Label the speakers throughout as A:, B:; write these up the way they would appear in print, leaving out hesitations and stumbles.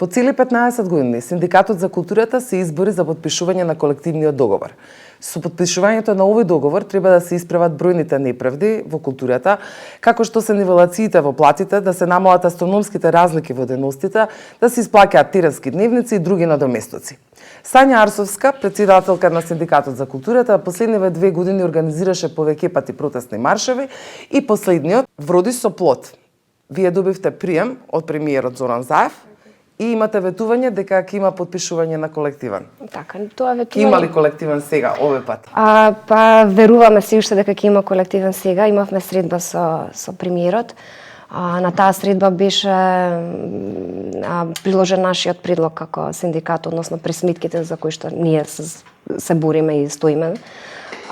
A: По цели 15 години Синдикатот за културата се избори за потпишување на колективниот договор. Со потпишувањето на овој договор треба да се исправат бројните неправди во културата, како што се нивелациите во платите, да се намалат астрономските разлики во деностите, да се исплаќаат теренски дневници и други надоместоци. Сања Арсовска, председателка на Синдикатот за културата, последниве 2 години организираше повеќе пати протестни маршеви и последниот вроди со плод. Вие добивте прием од премиерот Зоран Заев и имате ветување дека ќе има потпишување на колективен.
B: Така, тоа ветување.
A: Ќе има ли колективен сега овој пат?
B: Па веруваме се уште дека ќе има колективен сега. Имавме средба со премиерот. На таа средба беше приложен нашиот предлог како синдикат, односно пресметките за кои што ние се бориме и стоиме.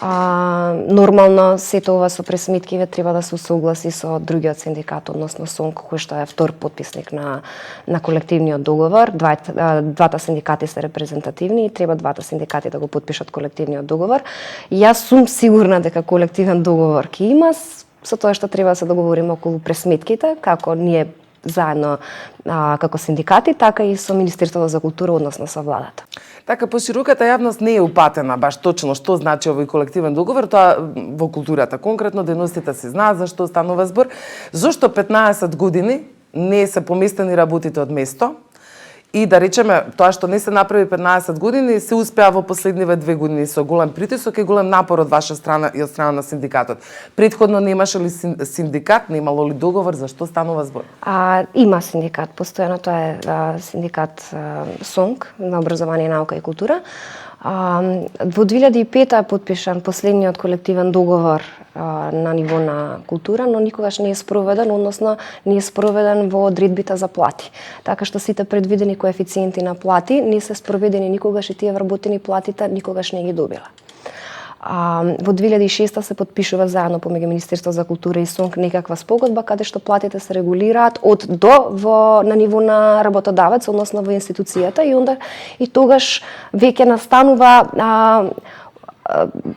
B: Нормално сето ова со пресметкиве треба да се согласи со другиот синдикат, односно СОНК, кој што е втор потписник на колективниот договор. Двата синдикати се репрезентативни и треба двата синдикати да го потпишат колективниот договор. Јас сум сигурна дека колективен договор ќе има, со тоа што треба да се договориме околу пресметките, како ние заедно како синдикати, така и со Министерството за култура, односно со владата.
A: Така, пошироката јавност не е упатена баш точно што значи овој колективен договор, тоа во културата. Конкретно деностите се знаат за што станува збор. Зошто 15 години не се поместени работите од место? И да речеме, тоа што не се направи 15 години, се успеа во последниве 2 години со голем притисок и голем напор од ваша страна и од страна на синдикатот. Предходно немаше ли синдикат, немало ли договор, за што станува збор?
B: Има синдикат, постојано тоа е синдикат СОНК на образование, наука и култура. Во 2005 е потпишан последниот колективен договор на ниво на култура, но никогаш не е спроведен, односно не е спроведен во одредбите за плати. Така што сите предвидени коефициенти на плати не се спроведени никогаш и тие вработени платите никогаш не ги добила. Во 2006 се потпишува заедно помеѓу Министерство за култура и СОНК некаква спогодба каде што платите се регулираат од до на ниво на работодавец, односно во институцијата и тогаш веќе настанува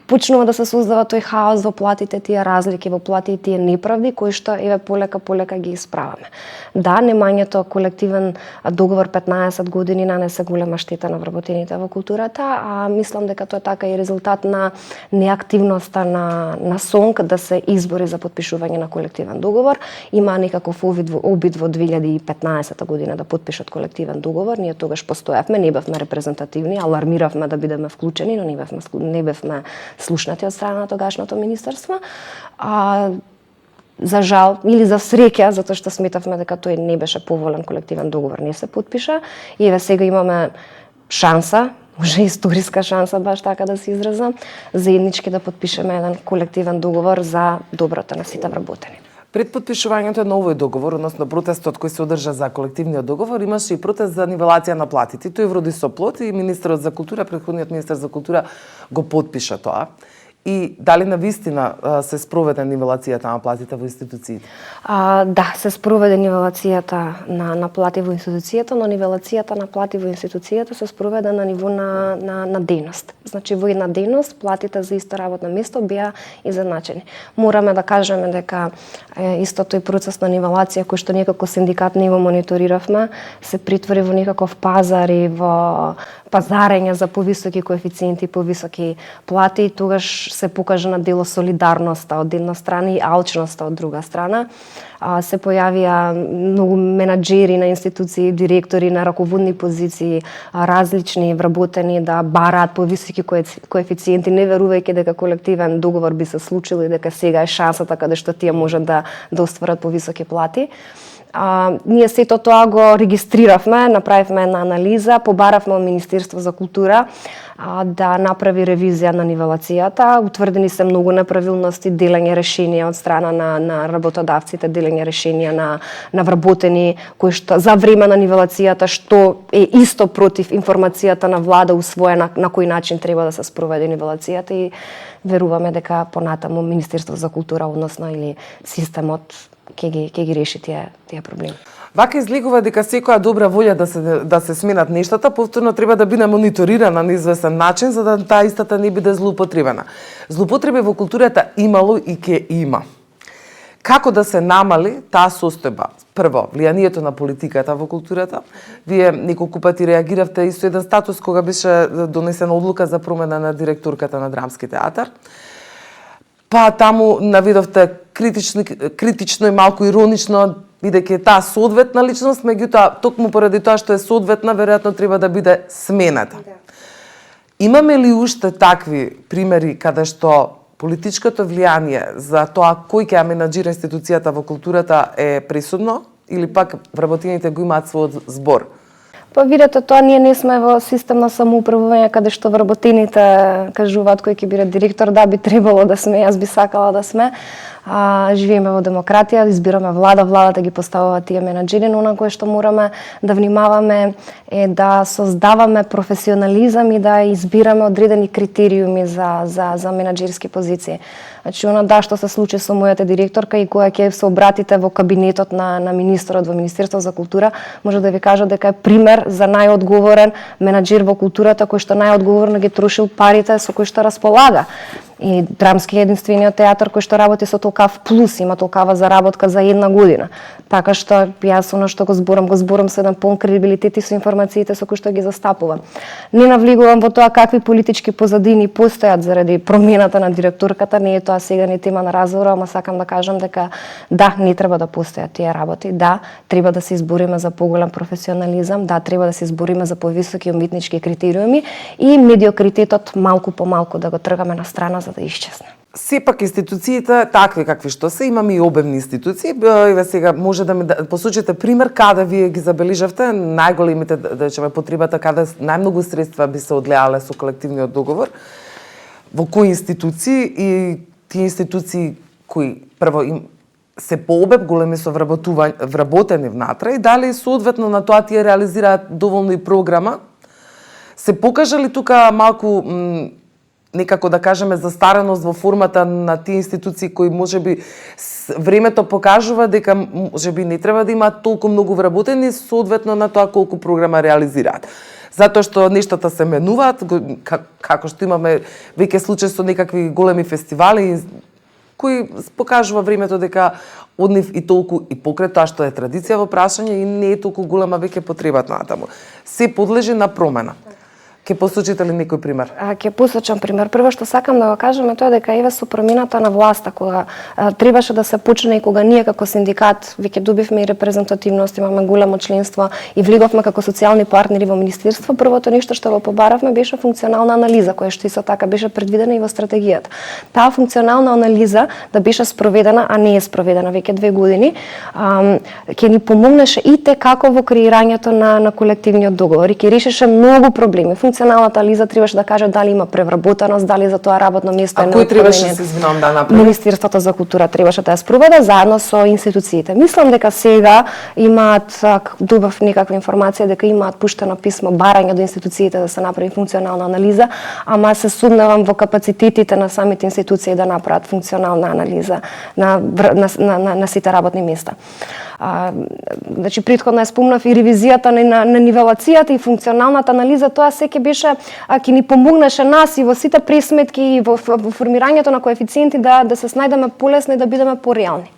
B: почнува да се создава тој хаос во платите, тие разлики во плати и тие неправди кои што полека ги исправаме. Да, немањето колективен договор 15 години нанесе голема штета на вработените во културата, мислам дека тоа така и резултат на неактивноста на СОНК да се избори за потпишување на колективен договор. Има некаков обид во 2015 година да потпишат колективен договор. Ние тогаш постоевме, не бевме репрезентативни, алармиравме да бидеме вклучени, но не бевме слушнати од страна на тогашното министерство. За жал или за среќа, затоа што сметавме дека тој не беше поволен колективен договор, не се потпиша и еве сега имаме шанса, може историска шанса, баш така да се изразам, заеднички да потпишеме еден колективен договор за доброто на сите вработени.
A: Пред потпишувањето на овој договор, односно протестот кој се одржа за колективниот договор, имаше и протест за нивелација на платите. Тој вроди со плод и министерот за култура, претходниот министер за култура го потпиша тоа. И дали навистина се спроведе нивелацијата на платите во институциите?
B: Да, се спроведе нивелацијата на плати во институцијата, но нивелацијата на плати во институцијата се спроведе на ниво на дејност. Значи во една дејност платите за исто работно место беа изедначени. Мораме да кажеме дека исто тој процес на нивелација кој што ние како синдикат не го мониториравме, се притвори во некаков пазар и во пазарење за повисоки коефициенти, повисоки плати и тогаш се покажа на дело солидарноста од една страна и алчноста од друга страна. Се појавија многу менаџери на институции, директори на раководни позиции, различни вработени да бараат повисоки коефициенти, не верувајќи дека колективен договор би се случил и дека сега е шансата каде што тие можат да остварат повисоки плати. Ние сето тоа го регистриравме, направивме една анализа, побаравме од Министерство за култура да направи ревизија на нивелацијата. Утврдени се многу неправилности, делење решенија од страна на работодавците, делење решенија на вработени кои што за време на нивелацијата што е исто против информацијата на влада усвоена на кој начин треба да се спроведе нивелацијата и веруваме дека понатаму Министерство за култура, односно или системот ќе ги реши тие проблеми.
A: Вака излегува дека секоја добра волја да се сменат нештата, повторно треба да биде мониторирана на известен начин за да таа истата не биде злоупотребена. Злоупотреби во културата имало и ќе има. Како да се намали таа состојба? Прво, влијанието на политиката во културата. Вие неколку пати реагиравте и со еден статус кога беше донесена одлука за промена на директорката на Драмски театар. Па таму наведовте критично и малку иронично, бидејќи таа соодветна личност, меѓутоа токму поради тоа што е соодветна, веројатно треба да биде смената. Имаме ли уште такви примери каде што политичкото влијание за тоа кој ќе ја менаџира институцијата во културата е пресудно или пак вработените го имаат својот збор?
B: Па видете, тоа ние не сме во систем на самоуправување каде што вработените кажуваат кој ќе биде директор, да би требало да сме, јас би сакала да сме. Живееме во демократија, избираме влада, владата ги поставува тие менаџери, но на кое што мораме да внимаваме е да создаваме професионализам и да избираме одредени критериуми за менаџерски позиции. Значи, да, што се случи со мојата директорка и која ќе се обратите во кабинетот на министерот во Министерство за култура, може да ви кажа дека е пример за најодговорен менаџер во културата кој што најодговорно ги трошил парите со кои што располага. И Драмски е единствениот театар кој што работи со толкав плюс, има толкава заработка за една година. Така што јас оно што го зборам со еден полн кредибилитет и со информациите со кои што ги застапувам. Не навлегувам во тоа какви политички позадини постојат заради промената на директорката, не е тоа сега не тема на разговор, ама сакам да кажам дека да, не треба да постојат тие работи, да, треба да се избориме за поголем професионализам, да, треба да се избориме за повисоки уметнички критериуми и медиокритетот малку по малку да го тргаме на страна за да исчезне.
A: Сепак институциите такви какви што се, имаме и обемни институции. Еве сега може да ми посочите пример каде вие ги забележавте најголемите, да речеме, потребата, каде најмногу средства би се одлеале со колективниот договор, во кои институции и тие институции кои прво им се по обем големи со вработени внатре и дали соодветно на тоа тие реализираат доволно и програма. Се покажа ли тука малку некако да кажеме застареност во формата на тие институции кои можеби времето покажува дека можеби не треба да имаат толку многу вработени соодветно на тоа колку програма реализираат. Затоа што нештата се менуваат, како што имаме веќе случаи со некакви големи фестивали кои покажува времето дека од нив и толку и покрај тоа што е традиција во прашање и не е толку голема веќе потребата натаму. Се подлежи на промена. Ке посочите ли некој пример?
B: Ке посочам пример. Прво што сакам да го кажам е тоа дека еве со промената на власта, кога требаше да се почне и кога ние како синдикат веќе добивме и репрезентативност, имаме големо членство и влеговме како социјални партнери во министерство, првото нешто што го побаравме беше функционална анализа, која што исто така беше предвидена и во стратегијата. Таа функционална анализа да беше спроведена, а не е спроведена веќе 2 години, ќе ни помогнеше и те како во креирањето на колективниот договор и ќе решеше многу проблеми. Функционалната анализа требаше да каже дали има превработеност, дали за тоа работно место е
A: кој требаше се извинувам да направи?
B: Министерството за култура требаше да ја спроведе заедно со институциите. Мислам дека сега имаат добав некаква информација дека имаат пуштено писмо барање до институциите да се направи функционална анализа, ама се сумневам во капацитетите на самите институции да направат функционална анализа на сите работни места. Значи претходно ја спомнав и ревизијата на нивелацијата и функционалната анализа, тоа се беше ќе ни помогнеше нас и во сите пресметки и во формирањето на коефициенти да се снајдеме полесно и да бидеме пореални.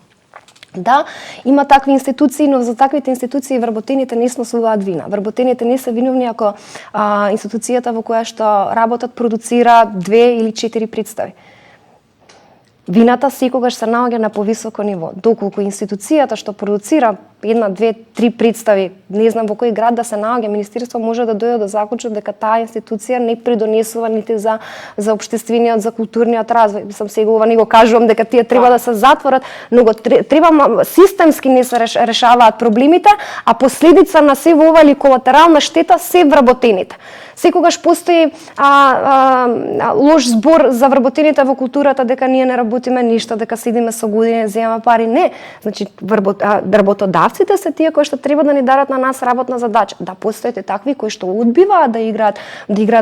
B: Да, има такви институции, но за таквите институции вработените не сносуваат вина. Вработените не се виновни ако институцијата во која што работат продуцира 2 или 4 представи. Вината секогаш се наоѓа на повисоко ниво. Доколку институцијата што продуцира 1, 2, 3 представи, не знам во кој град да се наоѓа, министерство може да дојде до заклучок дека таа институција не придонесува нити за општествениот, за културниот развој. Мислам сега ова не го кажувам дека тие треба да се затворат, но треба системски не се решаваат проблемите, а последица на се ова или колатерална штета се вработените. Секогаш постои лош збор за вработените во културата дека ние не работиме ништо, дека седиме со години, земаме пари. Не, значи работодавците се тие кои што треба да ни дарат на нас работна задача. Да постоите такви кои што одбиваат да играат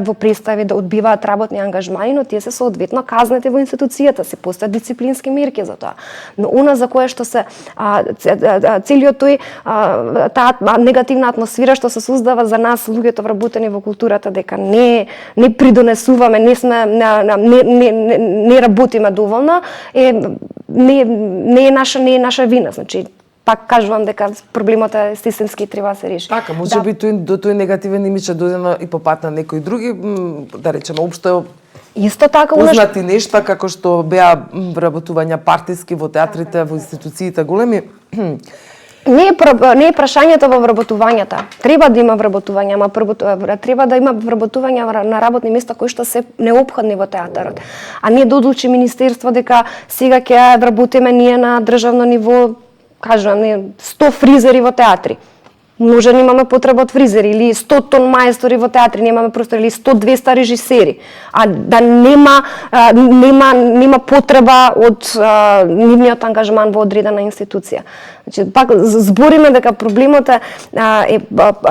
B: во представи, да одбиваат работни ангажмани, но тие се соодветно казнети во институцијата, се постојат дисциплински мерки за тоа. Но она за кое што се целиот тој таа негативна атмосфера што се создава за нас луѓето вработени во културата културата дека не придонесуваме, не работиме доволно, не е наша вина. Значи, пак кажувам дека проблемот е системски и треба да се реши.
A: Така, може би до тој негативен имидж е дојдено и по пат на некои други, да речеме, општо
B: исто така
A: познати нешта, како што беа вработувања партиски во театрите, во институциите големи.
B: Не е прашањето во вработувањата. Треба да има вработување, ама треба да има вработување на работни места кои што се неопходни во театарот. А не да одлучи министерство дека сега ќе вработиме ние на државно ниво, кажувам, 100 фризери во театри. Може да имаме потреба од фризери или 100 тон мајстори во театри, немаме простор, или 100-200 режисери, а да нема потреба од нивниот ангажман во одредена институција. Значи, пак збориме дека проблемот е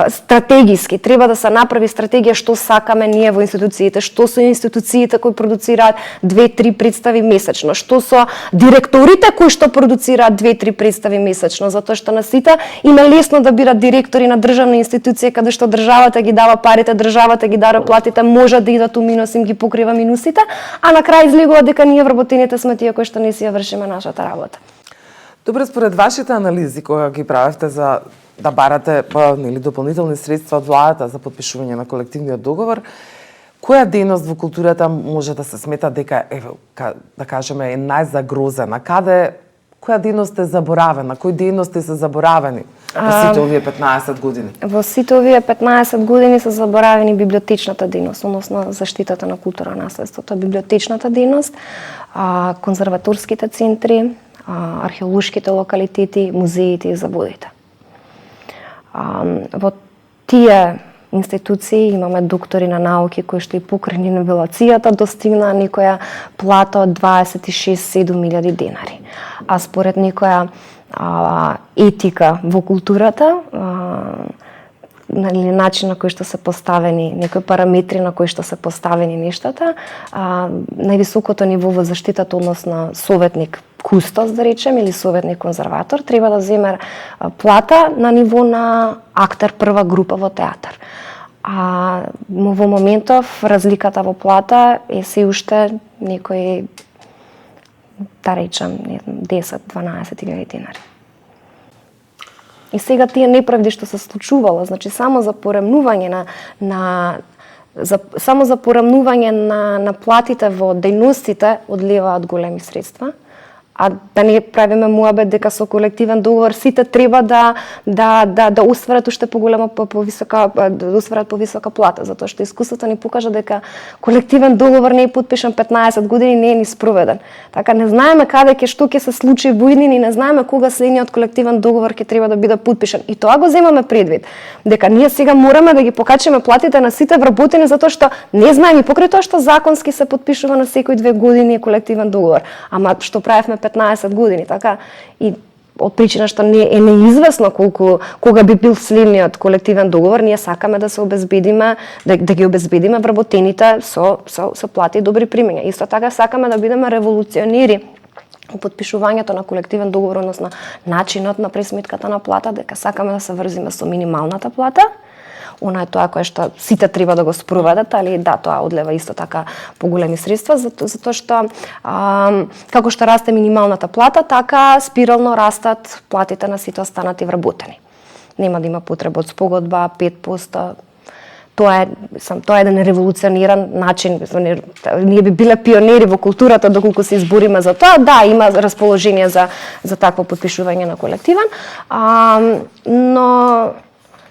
B: стратегиски. Треба да се направи стратегија што сакаме ние во институциите, што се институциите кои продуцираат 2-3 представи месечно, што со директорите кои што продуцираат 2-3 представи месечно, затоа што на сите им е лесно да бидат директори на државна институција каде што државата ги дава парите, државата ги дава платите, може да идат у минус, им ги покрива минусите, а на крај излегува дека ние вработените сме тие кои што не си ја вршиме нашата работа.
A: Добре, според вашите анализи кога ги правевте за да барате дополнителни средства од владата за подпишување на колективниот договор, која дејност во културата може да се смета дека да кажеме е најзагрозена? Која дејност е заборавена? Кои дејности се заборавени во сите овие 15 години?
B: Во сите овие 15 години се заборавени библиотечната дејност, односно заштитата на културно наследството, библиотечната дејност, конзерваторските центри, археолошките локалитети, музеите и заводите. Во тие институции имаме доктори на науки кои што и покрај нивелацијата достигнаа некоја плата од 26-7.000 денари. А според некоја етика во културата, начин на кој што се поставени, некои параметри на кои што се поставени нештата, највисокото ниво во заштитата, односно советник кустос, да речем, или советник конзерватор, треба да земе плата на ниво на актер прва група во театар. А во моментов разликата во плата е се уште некои, да речем, 10-12.000 денари. И сега тие неправди што се случувало, значи само за поремнување на платите во дејностите одливаат големи средства, а да не правиме муабет дека со колективен договор сите треба да остварат уште повисока плата, затоа што искуството ни покажа дека колективен договор не е подпишан 15 години, не е ни спроведен. Така не знаеме што ќе се случи во иднини, не знаеме кога следниот колективен договор ќе треба да биде подпишан. И тоа го земаме предвид, дека ние сега мораме да ги покачиме платите на сите вработени затоа што не знаеме, покрај тоа што законски се подпишува на секои 2 години колективен договор, ама што правевме 15 години, така, и од причина што не е неизвестно кога би бил следниот колективен договор, ние сакаме да се обезбедиме, да ги обезбедиме вработените со плати и добри примања. Исто така сакаме да бидеме револуционери во подпишувањето на колективен договор, односно начинот на пресметката на плата, дека сакаме да се врзиме со минималната плата, она е тоа кое што сите треба да го спроведат, али да, тоа одлева исто така поголеми средства, затоа што како што расте минималната плата, така спирално растат платите на сите останати вработени. Нема да има потреба од спогодба, 5%. Тоа е еден револуциониран начин. Ние би биле пионери во културата доколку се избориме за тоа. Да, има расположение за такво подпишување на колективен, но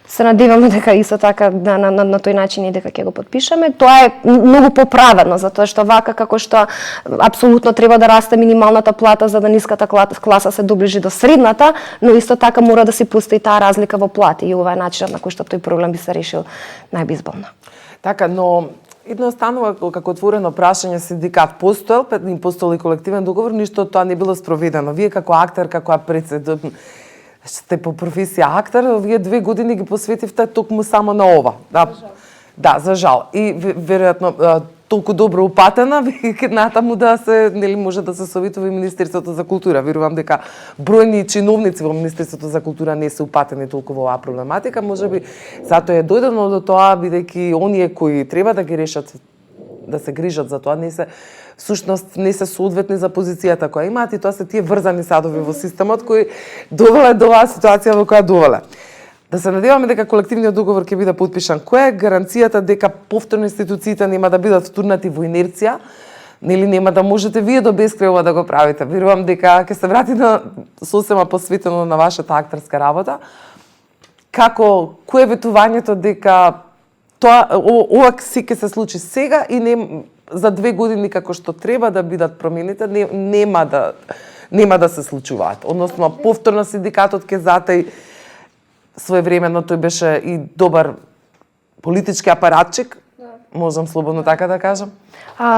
B: се надеваме дека исто така на тој начин и дека ќе го подпишеме. Тоа е многу поправено, затоа што вака како што апсолутно треба да расте минималната плата за да ниската класа се доближи до средната, но исто така мора да се постои таа разлика во плати и ова е начинот на кој што тој проблем би се решил најбезболно.
A: Така, но едноставно како отворено прашање синдикат постоел и колективен договор, ништо од тоа не било спроведено. Вие како актер, како сте по професија актер, вие 2 години ги посветивте токму само на ова. Да, за жал. И веројатно толку добро упатена, веќе натаму да се, нели, може да се советува и Министерството за култура. Верувам дека бројни чиновници во Министерството за култура не се упатени толку во оваа проблематика, можеби затоа е дојдено до тоа, бидејќи оние кои треба да ги решат, да се грижат за тоа, всушност не се соодветни за позицијата која имаат, и тоа се тие врзани садови во системот кои довеле до оваа ситуација во која довеле. Да се надеваме дека колективниот договор ќе биде потпишан. Која е гаранцијата дека повторно институциите нема да бидат втурнати во инерција? Нели нема да можете вие до бескрај ова да го правите? Верувам дека ќе се врати на сосема посветено на вашата актерска работа. Кој е ветувањето дека ова ќе се случи сега и не за 2 години како што треба да бидат промените, нема да се случуваат. Односно, повторно синдикатот ќе затаи своевременно, тој беше и добар политички апаратчик, можам слободно така да кажам.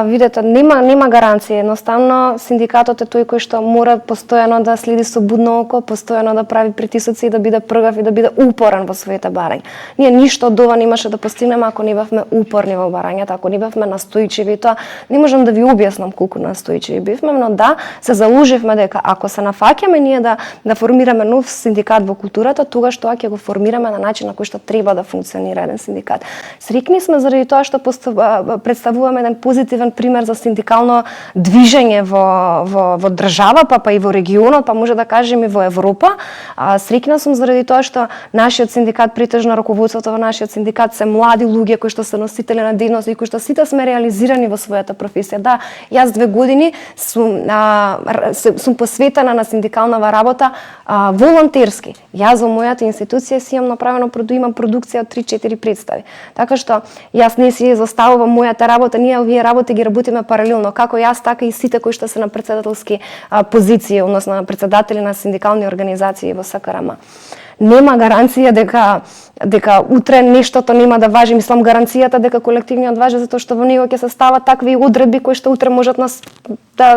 B: Видете, нема гаранција. Едноставно, синдикатот е тој кој што мора постојано да следи со будно око, постојано да прави притисоци и да биде пргав и да биде упорен во своите барања. Ние ништо од ова немаше да постигнеме ако не бевме упорни во барањата, ако не бевме настојчиви. Тоа не можам да ви објаснам колку настојчиви бевме, но да, се залуживме дека ако се нафаќаме ние да формираме нов синдикат во културата, тогаш тоа ќе го формираме на начин на кој што треба да функционира еден синдикат. Среќни сме заради тоа што представуваме еден позитивен пример за синдикално движење во држава, па и во регионот, па може да кажем и во Европа. Среќна сум заради тоа што нашиот синдикат, претежно раководството во нашиот синдикат се млади луѓе кои што се носители на дејност и кои што сите сме реализирани во својата професија. Да, јас 2 години сум посветена на синдикалнава работа волонтерски. Јас во мојата институција си имам направено имам продукција од 3-4 представи. Така што јас не си заставувам мојата работа, ние овие работи ги работиме паралелно, како јас, така и сите кои што се на претседателски позиции, односно на претседатели на синдикални организации во СКРМ. Нема гаранција дека утре нештото нема да важи, мислам гаранцијата дека колективниот важи затоа што во него ќе се стават такви одредби кои што утре можат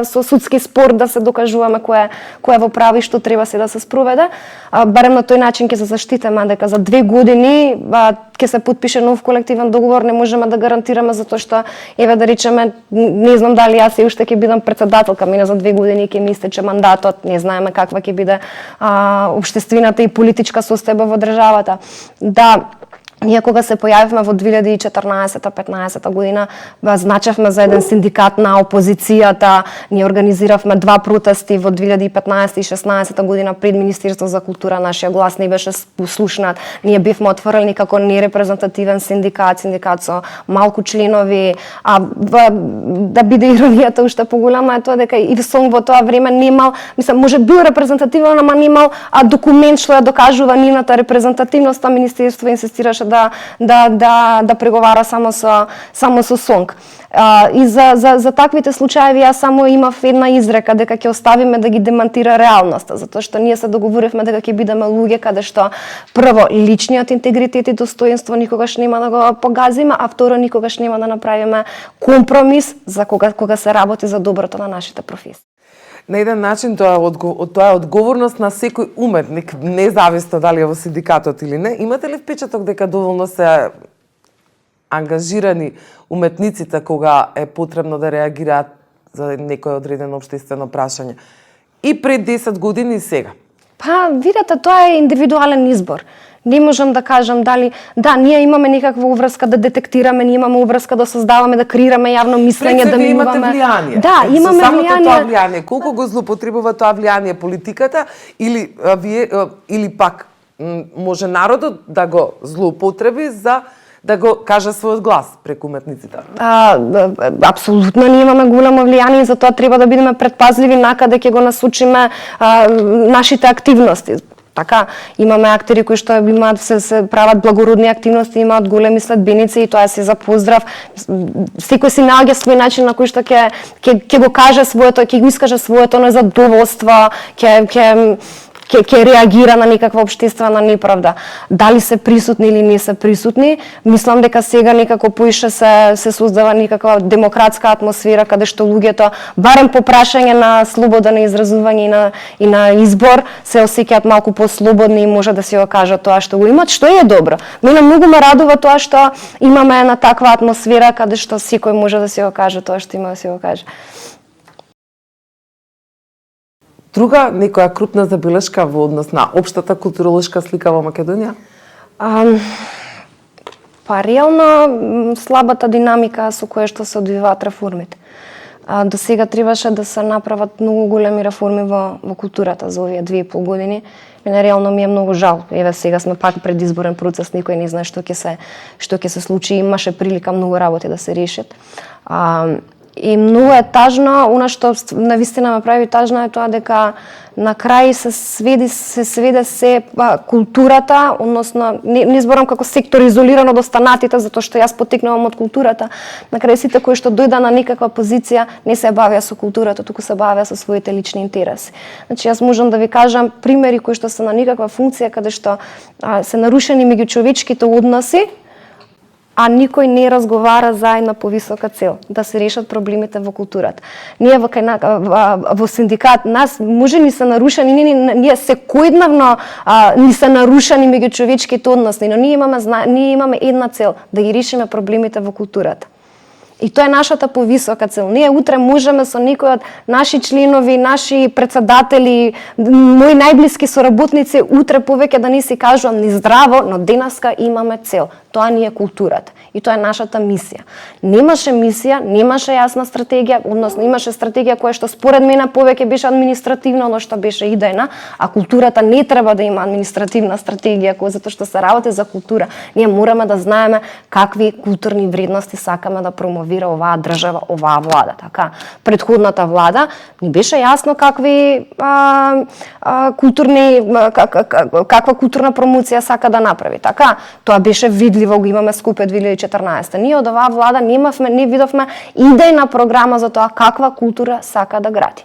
B: со судски спор да се докажуваме кој е во право и што треба се да се спроведе. Барем на тој начин ќе се заштитиме дека за 2 години ќе се потпише нов колективен договор, не можеме да гарантираме затоа што еве да речеме, не знам дали јас уште ќе бидам претседателка, мине за 2 години ќе ми истече мандатот, не знаеме каква ќе биде општествената и политичка состојба во државата. Да, ние кога се појавивме во 2014-15 година, значевме за еден синдикат на опозицијата, ние организиравме 2 протести во 2015 и 16 година пред Министерство за култура, нашиот глас не беше послушнат. Ние бевме отворени како нерепрезентативен синдикат со малку членови, да биде иронијата уште поголема е тоа дека и СОНГ во тоа време немал, мислам, може бил репрезентативен, ама немал документ што ја докажува нивната репрезентативност, а Министерство инсистираше да преговара само со СОНГ. И за таквите случаи јас само имав една изрека дека ќе оставиме да ги демантира реалноста, затоа што ние се договоривме дека ќе бидеме луѓе каде што прво личниот интегритет и достоинство никогаш нема да го погазиме, а второ никогаш нема да направиме компромис за кога се работи за доброто на нашите професии.
A: На еден начин тоа е одговорност на секој уметник, независно дали е во синдикатот или не. Имате ли впечаток дека доволно се ангажирани уметниците кога е потребно да реагираат за некој одредено општествено прашање? И пред 10 години и сега?
B: Видете, тоа е индивидуален избор. Не можам да кажам дали ние имаме некаква уврска да детектираме, ние имаме уврска да создаваме, да креираме јавно мислење, да минуваме.
A: Имате влијание.
B: Да, имаме влијание.
A: Тоа влијание, колку го злоупотребува тоа влијание политиката или пак може народот да го злоупотреби за да го каже својот глас преку уметниците?
B: Апсолутно ние имаме големо влијание и затоа треба да бидеме предпазливи накаде ќе го насочиме нашите активности. Така, имаме актери кои што имаат се прават благородни активности, имаат големи следбеници и тоа се за поздрав. Секој си наоѓа свој начин на кој што ќе го каже своето, ќе го искаже своето незадоволство, ќе ќе реагира на некаква општествена неправда. Дали се присутни или не се присутни, мислам дека сега некако поише се создава некаква демократска атмосфера каде што луѓето барем по прашање на слобода на изразување и на избор се осеќаат малку послободни и може да се го кажат тоа што го имат, што е добро. Мене многу ме радува тоа што имаме една таква атмосфера каде што секој може да се го каже тоа што има да се го каже.
A: Друга некоја крупна забелешка во однос на општата културолошка слика во Македонија?
B: Па реално слабата динамика со која што се одвиваат реформите. До сега требаше да се направат многу големи реформи во културата за овие 2,5 години. Мене реално ми е многу жал. Еве сега сме пак пред изборен процес, никој не знае што ќе се случи, имаше прилика многу работи да се решат. И многу е тажно, она што навистина ме прави тажно е тоа дека на крај се сведе културата, односно не зборам како сектор изолирано од останатите, затоа што јас потекнувам од културата. На крај сите кои што дојда на некаква позиција не се бавеа со културата, туку се бавеа со своите лични интереси. Значи јас можам да ви кажам примери кои што се на некаква функција каде што се нарушени меѓучовечките односи, а никој не разговара за една повисока цел, да се решат проблемите во културата. Ние во синдикат нас може ни се нарушени, ние секојдневно ни се нарушени меѓучовечките односи, но ние имаме една цел, да ги решиме проблемите во културата. И тоа е нашата повисока цел. Ние утре можеме со некој од наши членови, наши председатели, мои најблиски соработници утре повеќе да не си кажувам ни здраво, но денеска имаме цел. Тоа ни е културата. И тоа е нашата мисија. Немаше мисија, немаше јасна стратегија, односно имаше стратегија која што според мене повеќе беше административна, но што беше идејна, а културата не треба да има административна стратегија, затоа што се работи за култура. Ние мораме да знаеме какви културни вредности сакаме да промовира оваа држава, оваа влада. Така, претходната влада ни беше јасно каква културна промоција сака да направи. Така, тоа беше видливо, го имаме Скопје 2014. Ние од оваа влада не видовме идејна програма за тоа каква култура сака да гради.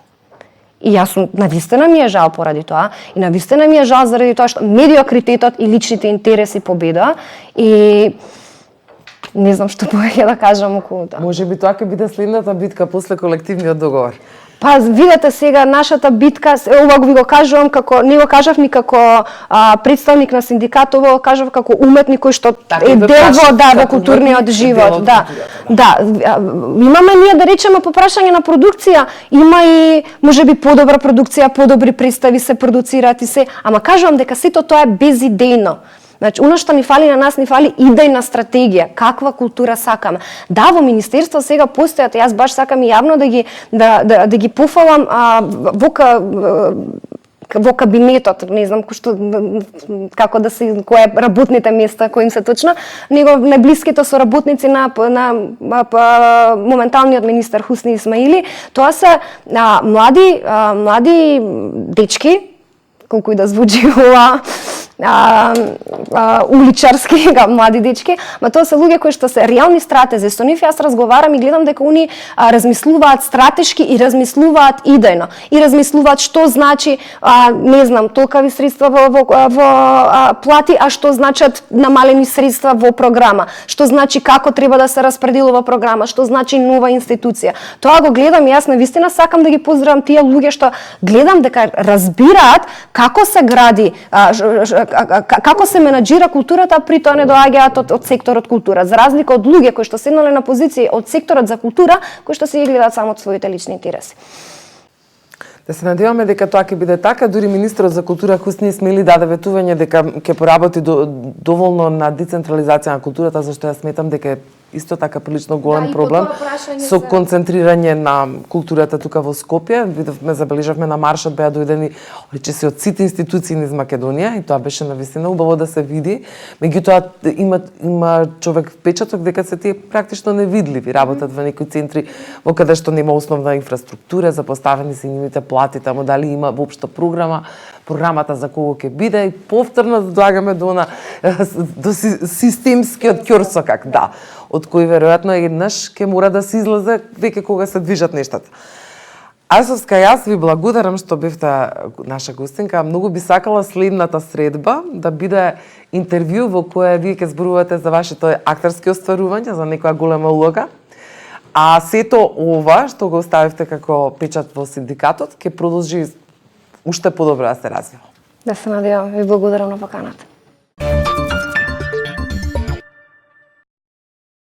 B: И јас навистина ми е жал поради тоа, и навистина ми е жал заради тоа што медиокритетот и личните интереси победа и не знам што повеќе да кажам околу тоа.
A: Можеби тоа ќе биде следната битка после колективниот договор.
B: Па видете сега нашата битка, ова ви го кажувам како не го кажав ни како представник на синдикат, ова го кажав како уметник кој што е дел во културниот живот, да. Имаме ние да речеме по прашање на продукција, има и можеби подобра продукција, подобри представи се продуцираат и се, ама кажувам дека сето тоа е безидејно. Значи, она што ни фали на нас, ни фали идејна стратегија, каква култура сакаме. Да, во министерство сега постојат, јас баш сакам и јавно да ги пофалам во кабинетот, не знам како да се кои работните места, кои им се точно, него најблиските соработници на моменталниот министер Хусни Исмаили, тоа се млади дечки, колку и да звучи ова уличарски млади дечки, ма тоа се луѓе кои што се реални стратези. Со нив јас разговарам и гледам дека они размислуваат стратешки и размислуваат идејно. И размислуваат што значи, не знам, толкави средства во плати, а што значат намалени средства во програма. Што значи како треба да се распределува програма, што значи нова институција. Тоа го гледам и јас навистина сакам да ги поздравам тие луѓе што гледам дека разбираат како се гради, како се менаџира културата, при тоа не доаѓаат од секторот култура, за разлика од луѓе кои што седнале на позиции од секторот за култура, кои што се ги гледаат само од своите лични интереси.
A: Да се надеваме дека тоа ќе биде така, дури министерот за култура Хусни Исмаили даде ветување дека ќе поработи доволно на децентрализација на културата, зашто ја сметам дека е исто така прилично голем проблем со концентрирање на културата тука во Скопје. Видовме, забележавме на маршот беа дојдени речиси од сите институции низ Македонија и тоа беше навистина убаво да се види. Меѓутоа има човек впечаток дека се тие практично невидливи, работат во некои центри во каде што нема основна инфраструктура, запоставени се нивните плати, таму дали има воопшто програмата за кого ќе биде и повторно доаѓаме до системскиот ќорсокак, да, од кој веројатно еднаш ќе мора да се излезе веќе кога се движат нештата. Ајсовска, јас ви благодарам што бевте наша гостинка. Многу би сакала следната средба да биде интервју во кое вие ќе зборувате за вашите актерски остварувања, за некоја голема улога. А сето ова што го оставивте како печат во синдикатот ќе продолжи уште подобро да се развива.
B: Да се надевам. Ви благодарам на поканата.